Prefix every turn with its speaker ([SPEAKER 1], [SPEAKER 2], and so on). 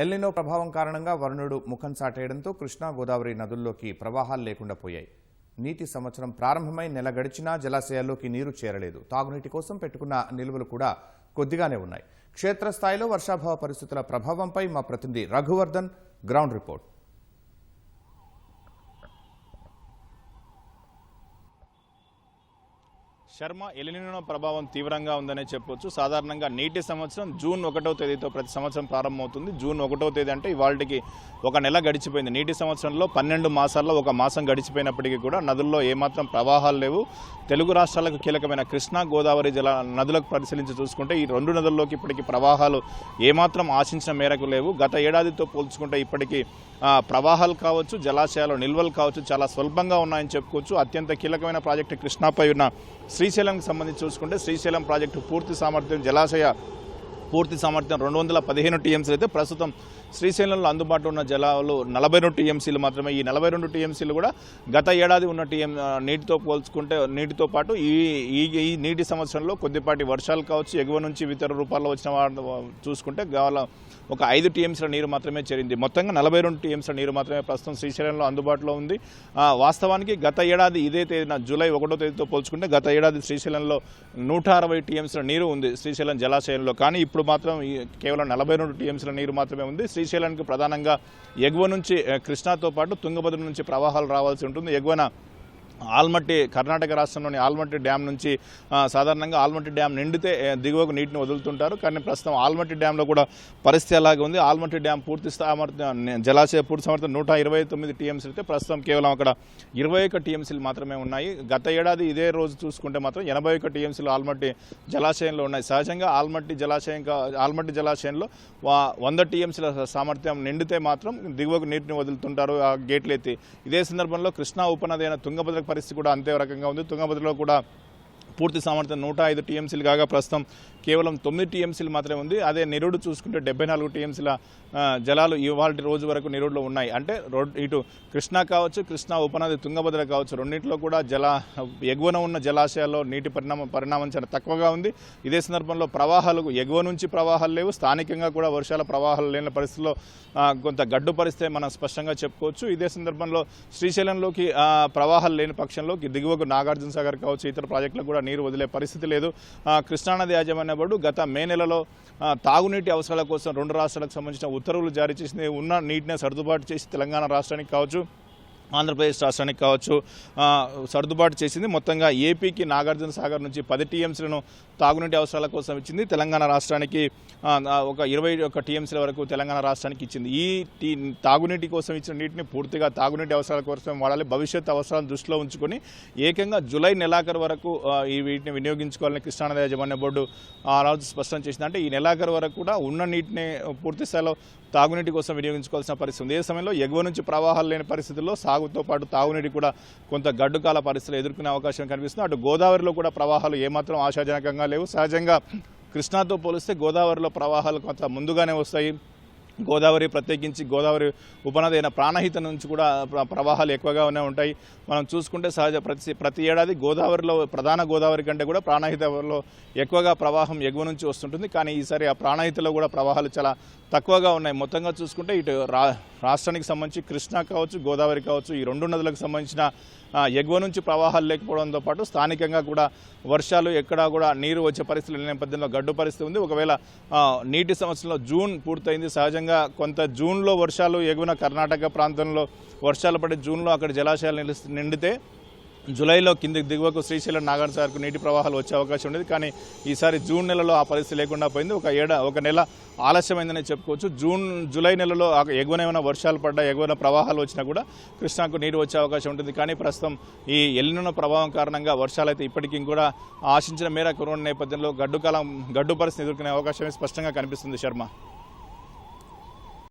[SPEAKER 1] El Niño ప్రభావం కారణంగా వరుణుడు ముఖం చాటేయడంతో కృష్ణా గోదావరి నదుల్లోకి ప్రవాహాలు లేకుండా పోయాయి. నీటి సంవత్సరం ప్రారంభమై నెల గడిచినా జలాశయాల్లోకి నీరు చేరలేదు. తాగునీటి కోసం పెట్టుకున్న నిల్వలు కూడా కొద్దిగానే ఉన్నాయి. క్షేత్రస్థాయిలో వర్షాభావ పరిస్థితుల ప్రభావంపై మా ప్రతినిధి Raghuvardhan ground report.
[SPEAKER 2] Sharma, El Niño ప్రభావం తీవ్రంగా ఉందనే చెప్పొచ్చు. సాధారణంగా నీటి సంవత్సరం జూన్ 1వ తేదీతో ప్రతి సంవత్సరం ప్రారంభమవుతుంది. జూన్ 1వ తేదీ అంటే ఇవాళకి ఒక నెల గడిచిపోయింది. నీటి సంవత్సరంలో 12 మాసాల్లో ఒక మాసం గడిచిపోయినప్పటికీ కూడా నదుల్లో ఏమాత్రం ప్రవాహాలు లేవు. తెలుగు రాష్ట్రాలకు కీలకమైన కృష్ణా గోదావరి నదులకు పరిశీలించి చూసుకుంటే ఈ రెండు నదుల్లోకి ఇప్పటికీ ప్రవాహాలు ఏమాత్రం ఆశించిన మేరకు లేవు. గత ఏడాదితో పోల్చుకుంటే ఇప్పటికీ ప్రవాహాలు కావచ్చు, జలాశయాలు నిల్వలు కావచ్చు చాలా స్వల్పంగా ఉన్నాయని చెప్పుకోవచ్చు. అత్యంత కీలకమైన ప్రాజెక్టు కృష్ణాపై ఉన్న శ్రీశైలంకి సంబంధించి చూసుకుంటే శ్రీశైలం ప్రాజెక్టు పూర్తి సామర్థ్యం జలాశయ పూర్తి సామర్థ్యం 215 టీఎంసీలు అయితే ప్రస్తుతం శ్రీశైలంలో అందుబాటులో ఉన్న జలాలు 42 టీఎంసీలు మాత్రమే. ఈ 42 టీఎంసీలు కూడా గత ఏడాది ఉన్న నీటితో పోల్చుకుంటే నీటితో పాటు ఈ నీటి సంవత్సరంలో కొద్దిపాటి వర్షాలు కావచ్చు, ఎగువ నుంచి ఇతర రూపాల్లో వచ్చిన చూసుకుంటే ఒక 5 టీఎంసీల నీరు మాత్రమే చేరింది. మొత్తంగా 42 టీఎంసీల నీరు మాత్రమే ప్రస్తుతం శ్రీశైలంలో అందుబాటులో ఉంది. వాస్తవానికి గత ఏడాది ఇదే తేదీన జూలై 1వ తేదీతో పోల్చుకుంటే గత ఏడాది శ్రీశైలంలో 160 టీఎంసీల నీరు ఉంది శ్రీశైలం జలాశయంలో. కానీ ఇప్పుడు మాత్రం కేవలం 42 టీఎంసీల నీరు మాత్రమే ఉంది. శ్రీశైలానికి ప్రధానంగా ఎగువ నుంచి కృష్ణాతో పాటు తుంగభద్ర నుంచి ప్రవాహాలు రావాల్సి ఉంటుంది. ఎగువన ఆల్మట్టి, కర్ణాటక రాష్ట్రంలోని ఆల్మట్టి డ్యామ్ నుంచి సాధారణంగా ఆల్మట్టి డ్యామ్ నిండితే దిగువకు నీటిని వదులుతుంటారు. కానీ ప్రస్తుతం ఆల్మట్టి డ్యాంలో కూడా పరిస్థితి అలాగే ఉంది. ఆల్మట్టి డ్యామ్ పూర్తి సామర్థ్యం జలాశయ పూర్తి సామర్థ్యం 129 టీఎంసీలు అయితే ప్రస్తుతం కేవలం అక్కడ 21 టీఎంసీలు మాత్రమే ఉన్నాయి. గత ఏడాది ఇదే రోజు చూసుకుంటే మాత్రం 81 టీఎంసీలు ఆల్మట్టి జలాశయంలో ఉన్నాయి. సహజంగా ఆల్మట్టి జలాశయంలో 100 టీఎంసీల సామర్థ్యం నిండితే మాత్రం దిగువకు నీటిని వదులుతుంటారు ఆ గేట్లు ఎత్తి. ఇదే సందర్భంలో కృష్ణా ఉపనది అయిన తుంగభద్ర పరిస్థితి కూడా అంతే రకంగా ఉంది. తుంగభద్రలో కూడా పూర్తి సామర్థ్యం 105 టీఎంసీలు కాగా ప్రస్తుతం కేవలం 9 టీఎంసీలు మాత్రమే ఉంది. అదే నిరుడు చూసుకుంటే 74 టీఎంసీల జలాలు ఇవాళ రోజు వరకు నిరుడులో ఉన్నాయి. అంటే ఇటు కృష్ణా కావచ్చు, కృష్ణా ఉపనది తుంగభద్ర కావచ్చు, రెండింటిలో కూడా ఎగువన ఉన్న జలాశయాల్లో నీటి పరిణామం చాలా తక్కువగా ఉంది. ఇదే సందర్భంలో ప్రవాహాలు ఎగువ నుంచి ప్రవాహాలు లేవు. స్థానికంగా కూడా వర్షాల ప్రవాహాలు లేని పరిస్థితుల్లో కొంత గడ్డు పరిస్థితి మనం స్పష్టంగా చెప్పుకోవచ్చు. ఇదే సందర్భంలో శ్రీశైలంలోకి ప్రవాహాలు లేని పక్షంలో దిగువకు నాగార్జున సాగర్ కావచ్చు, ఇతర ప్రాజెక్టులకు కూడా నీరు వదిలే పరిస్థితి లేదు. కృష్ణానది యాజమాన్య బోర్డు గత మే నెలలో తాగునీటి అవసరాల కోసం 2 రాష్ట్రాలకు సంబంధించిన ఉత్తర్వులు జారీ చేసింది. ఉన్న నీటిని సర్దుబాటు చేసి తెలంగాణ రాష్ట్రానికి కావచ్చు, ఆంధ్రప్రదేశ్ రాష్ట్రానికి కావచ్చు సర్దుబాటు చేసింది. మొత్తంగా ఏపీకి నాగార్జున సాగర్ నుంచి 10 టీఎంసీలను తాగునీటి అవసరాల కోసం ఇచ్చింది. తెలంగాణ రాష్ట్రానికి ఒక 21 టీఎంసీల వరకు తెలంగాణ రాష్ట్రానికి ఇచ్చింది. ఈ తాగునీటి కోసం ఇచ్చిన నీటిని పూర్తిగా తాగునీటి అవసరాల కోసం వాడాలి. భవిష్యత్ అవసరాలను దృష్టిలో ఉంచుకొని ఏకంగా జూలై నెలాఖరు వరకు వీటిని వినియోగించుకోవాలని కృష్ణానది యాజమాన్య బోర్డు ఆ రోజు స్పష్టం చేసింది. అంటే ఈ నెలాఖరు వరకు కూడా ఉన్న నీటిని పూర్తి స్థాయిలో తాగునీటి కోసం వినియోగించుకోవాల్సిన పరిస్థితి ఉంది. ఏ సమయంలో ఎగువ నుంచి ప్రవాహాలు లేని పరిస్థితుల్లో సాగుతో పాటు తాగునీటి కూడా కొంత గడ్డుకాల పరిస్థితులు ఎదుర్కొనే అవకాశం కనిపిస్తుంది. అటు గోదావరిలో కూడా ప్రవాహాలు ఏమాత్రం ఆశాజనకంగా లేవు. సహజంగా కృష్ణాతో పోలిస్తే గోదావరిలో ప్రవాహాలు కొంత ముందుగానే వస్తాయి. గోదావరి ప్రత్యేకించి గోదావరి ఉపనది అయిన ప్రాణహిత నుంచి కూడా ప్రవాహాలు ఎక్కువగానే ఉంటాయి. మనం చూసుకుంటే ప్రతి ఏడాది గోదావరిలో ప్రధాన గోదావరి కంటే కూడా ప్రాణహితలో ఎక్కువగా ప్రవాహం ఎగువ నుంచి వస్తుంటుంది. కానీ ఈసారి ఆ ప్రాణహితలో కూడా ప్రవాహాలు చాలా తక్కువగా ఉన్నాయి. మొత్తంగా చూసుకుంటే ఇటు రాష్ట్రానికి సంబంధించి కృష్ణా కావచ్చు, గోదావరి కావచ్చు, ఈ 2 నదులకు సంబంధించిన ఎగువ నుంచి ప్రవాహాలు లేకపోవడంతో పాటు స్థానికంగా కూడా వర్షాలు ఎక్కడా కూడా నీరు వచ్చే పరిస్థితులు నేపథ్యంలో గడ్డు పరిస్థితి ఉంది. ఒకవేళ నీటి సంవత్సరంలో జూన్ పూర్తయింది. సహజంగా కొంత జూన్లో వర్షాలు ఎగువన కర్ణాటక ప్రాంతంలో వర్షాలు పడి జూన్లో అక్కడ జలాశయాలు నిండితే జూలైలో దిగువకు శ్రీశైలం నాగార్జున సాగర్కు నీటి ప్రవాహాలు వచ్చే అవకాశం ఉండేది. కానీ ఈసారి జూన్ నెలలో ఆ పరిస్థితి లేకుండా పోయింది. ఒక నెల ఆలస్యమైందని చెప్పుకోవచ్చు. జూలై నెలలో ఎగువన ఏమైనా వర్షాలు పడ్డా, ఎగువన ప్రవాహాలు వచ్చినా కూడా కృష్ణాకు నీరు వచ్చే అవకాశం ఉంటుంది. కానీ ప్రస్తుతం ఈ ఎల్నినో ప్రభావం కారణంగా వర్షాలు అయితే ఇప్పటికీ కూడా ఆశించిన మేర కురవని నేపథ్యంలో గడ్డు పరిస్థితి ఎదుర్కొనే అవకాశం స్పష్టంగా కనిపిస్తుంది. శర్మ.